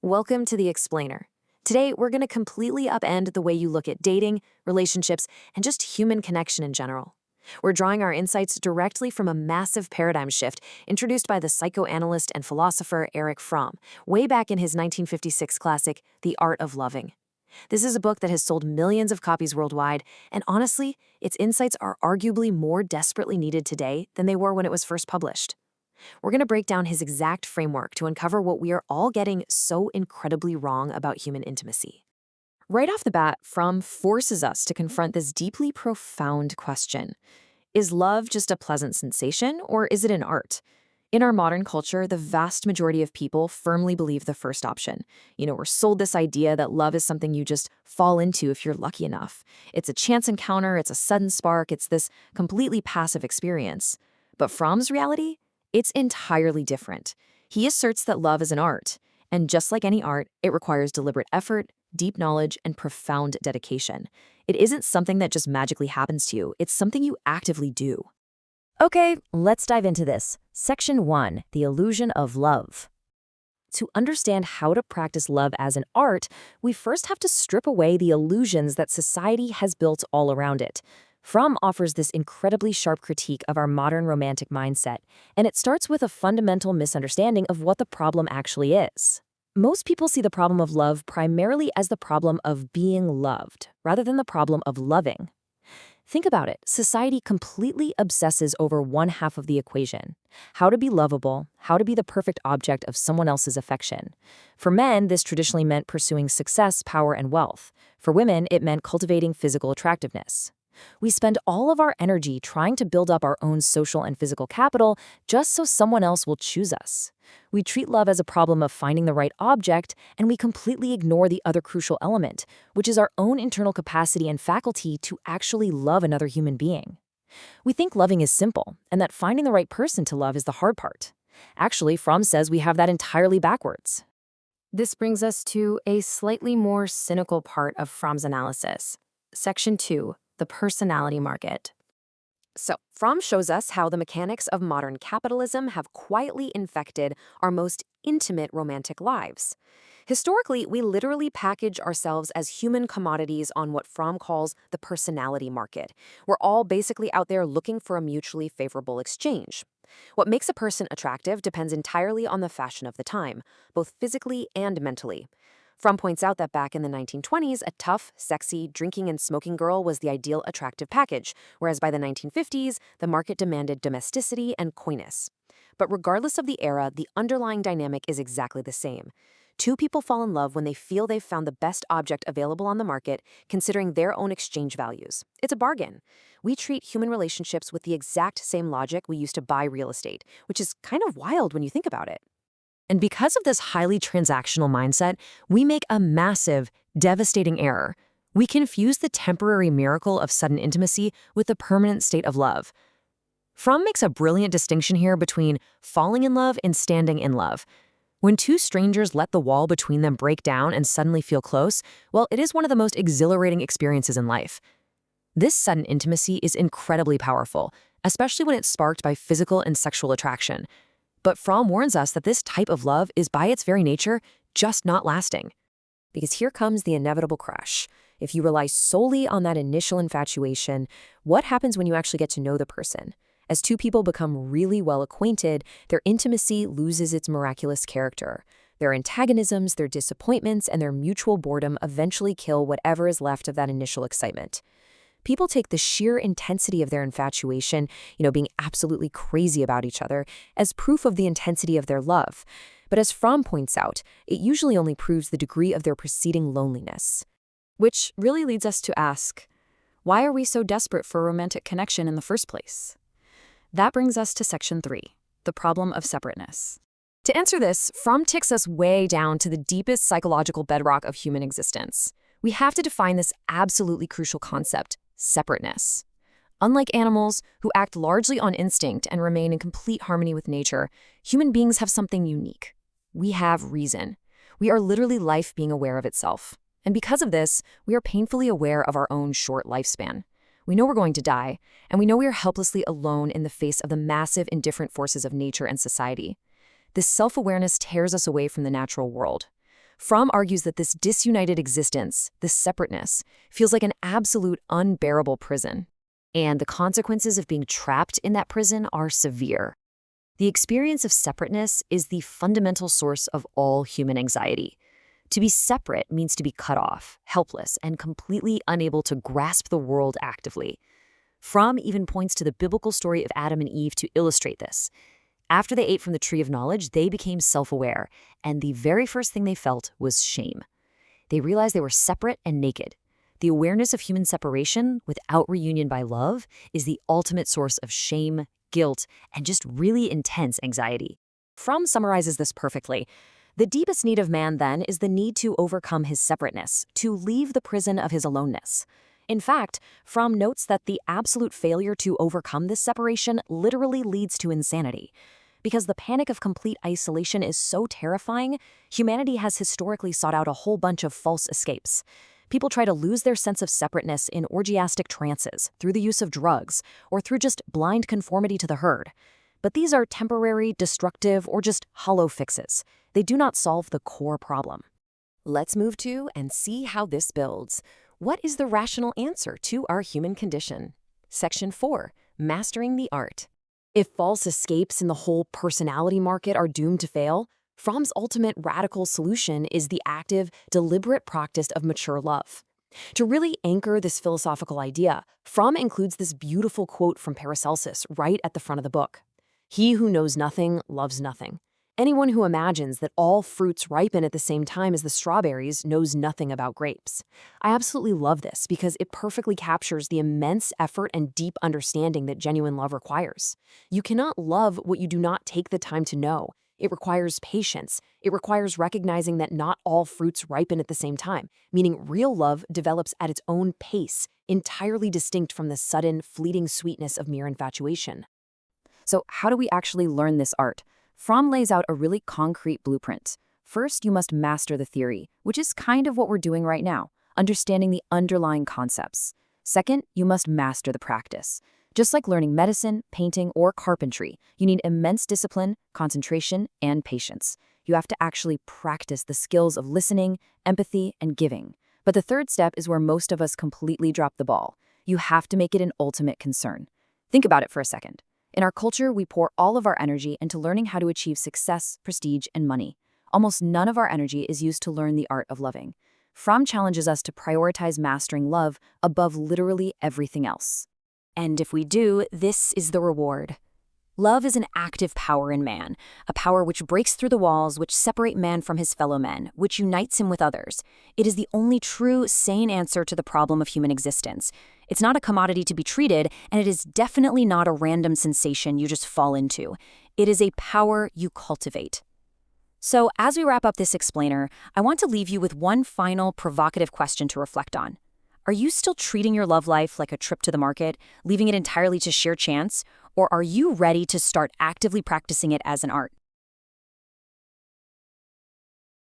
Welcome to The Explainer. Today, we're going to completely upend the way you look at dating, relationships, and just human connection in general. We're drawing our insights directly from a massive paradigm shift introduced by the psychoanalyst and philosopher Erich Fromm way back in his 1956 classic, The Art of Loving. This is a book that has sold millions of copies worldwide, and honestly, its insights are arguably more desperately needed today than they were when it was first published. We're going to break down his exact framework to uncover what we are all getting so incredibly wrong about human intimacy. Right off the bat, Fromm forces us to confront this deeply profound question. Is love just a pleasant sensation, or is it an art? In our modern culture, the vast majority of people firmly believe the first option. We're sold this idea that love is something you just fall into if you're lucky enough. It's a chance encounter, it's a sudden spark, it's this completely passive experience. But Fromm's reality? It's entirely different. He asserts that love is an art, and just like any art, it requires deliberate effort, deep knowledge, and profound dedication. It isn't something that just magically happens to you, it's something you actively do. Okay, let's dive into this. Section 1, the illusion of love. To understand how to practice love as an art, we first have to strip away the illusions that society has built all around it. Fromm offers this incredibly sharp critique of our modern romantic mindset, and it starts with a fundamental misunderstanding of what the problem actually is. Most people see the problem of love primarily as the problem of being loved, rather than the problem of loving. Think about it. Society completely obsesses over one half of the equation: how to be lovable, how to be the perfect object of someone else's affection. For men, this traditionally meant pursuing success, power, and wealth. For women, it meant cultivating physical attractiveness. We spend all of our energy trying to build up our own social and physical capital just so someone else will choose us. We treat love as a problem of finding the right object, and we completely ignore the other crucial element, which is our own internal capacity and faculty to actually love another human being. We think loving is simple, and that finding the right person to love is the hard part. Actually, Fromm says we have that entirely backwards. This brings us to a slightly more cynical part of Fromm's analysis. Section 2. The personality market. So, Fromm shows us how the mechanics of modern capitalism have quietly infected our most intimate romantic lives. Historically, we literally package ourselves as human commodities on what Fromm calls the personality market. We're all basically out there looking for a mutually favorable exchange. What makes a person attractive depends entirely on the fashion of the time, both physically and mentally. Fromm points out that back in the 1920s, a tough, sexy, drinking and smoking girl was the ideal attractive package, whereas by the 1950s, the market demanded domesticity and coyness. But regardless of the era, the underlying dynamic is exactly the same. Two people fall in love when they feel they've found the best object available on the market, considering their own exchange values. It's a bargain. We treat human relationships with the exact same logic we used to buy real estate, which is kind of wild when you think about it. And because of this highly transactional mindset, we make a massive, devastating error. We confuse the temporary miracle of sudden intimacy with the permanent state of love. Fromm makes a brilliant distinction here between falling in love and standing in love. When two strangers let the wall between them break down and suddenly feel close, well, it is one of the most exhilarating experiences in life. This sudden intimacy is incredibly powerful, especially when it's sparked by physical and sexual attraction. But Fromm warns us that this type of love is by its very nature just not lasting. Because here comes the inevitable crash. If you rely solely on that initial infatuation, what happens when you actually get to know the person? As two people become really well acquainted, their intimacy loses its miraculous character. Their antagonisms, their disappointments, and their mutual boredom eventually kill whatever is left of that initial excitement. People take the sheer intensity of their infatuation, being absolutely crazy about each other, as proof of the intensity of their love. But as Fromm points out, it usually only proves the degree of their preceding loneliness. Which really leads us to ask, why are we so desperate for romantic connection in the first place? That brings us to Section 3, the problem of separateness. To answer this, Fromm takes us way down to the deepest psychological bedrock of human existence. We have to define this absolutely crucial concept: separateness. Unlike animals, who act largely on instinct and remain in complete harmony with nature, human beings have something unique. We have reason. We are literally life being aware of itself. And because of this, we are painfully aware of our own short lifespan. We know we're going to die, and we know we are helplessly alone in the face of the massive indifferent forces of nature and society. This self-awareness tears us away from the natural world. Fromm argues that this disunited existence, this separateness, feels like an absolute unbearable prison. And the consequences of being trapped in that prison are severe. The experience of separateness is the fundamental source of all human anxiety. To be separate means to be cut off, helpless, and completely unable to grasp the world actively. Fromm even points to the biblical story of Adam and Eve to illustrate this. After they ate from the tree of knowledge, they became self-aware, and the very first thing they felt was shame. They realized they were separate and naked. The awareness of human separation without reunion by love is the ultimate source of shame, guilt, and just really intense anxiety. Fromm summarizes this perfectly. The deepest need of man, then, is the need to overcome his separateness, to leave the prison of his aloneness. In fact, Fromm notes that the absolute failure to overcome this separation literally leads to insanity. Because the panic of complete isolation is so terrifying, humanity has historically sought out a whole bunch of false escapes. People try to lose their sense of separateness in orgiastic trances, through the use of drugs, or through just blind conformity to the herd. But these are temporary, destructive, or just hollow fixes. They do not solve the core problem. Let's move to and see how this builds. What is the rational answer to our human condition? Section 4, Mastering the Art. If false escapes in the whole personality market are doomed to fail, Fromm's ultimate radical solution is the active, deliberate practice of mature love. To really anchor this philosophical idea, Fromm includes this beautiful quote from Paracelsus right at the front of the book. "He who knows nothing loves nothing. Anyone who imagines that all fruits ripen at the same time as the strawberries knows nothing about grapes." I absolutely love this because it perfectly captures the immense effort and deep understanding that genuine love requires. You cannot love what you do not take the time to know. It requires patience. It requires recognizing that not all fruits ripen at the same time, meaning real love develops at its own pace, entirely distinct from the sudden, fleeting sweetness of mere infatuation. So how do we actually learn this art? Fromm lays out a really concrete blueprint. First, you must master the theory, which is kind of what we're doing right now, understanding the underlying concepts. Second, you must master the practice. Just like learning medicine, painting, or carpentry, you need immense discipline, concentration, and patience. You have to actually practice the skills of listening, empathy, and giving. But the third step is where most of us completely drop the ball. You have to make it an ultimate concern. Think about it for a second. In our culture, we pour all of our energy into learning how to achieve success, prestige, and money. Almost none of our energy is used to learn the art of loving. Fromm challenges us to prioritize mastering love above literally everything else. And if we do, this is the reward. Love is an active power in man, a power which breaks through the walls which separate man from his fellow men, which unites him with others. It is the only true, sane answer to the problem of human existence. It's not a commodity to be treated, and it is definitely not a random sensation you just fall into. It is a power you cultivate. So, as we wrap up this explainer, I want to leave you with one final provocative question to reflect on. Are you still treating your love life like a trip to the market, leaving it entirely to sheer chance? Or are you ready to start actively practicing it as an art?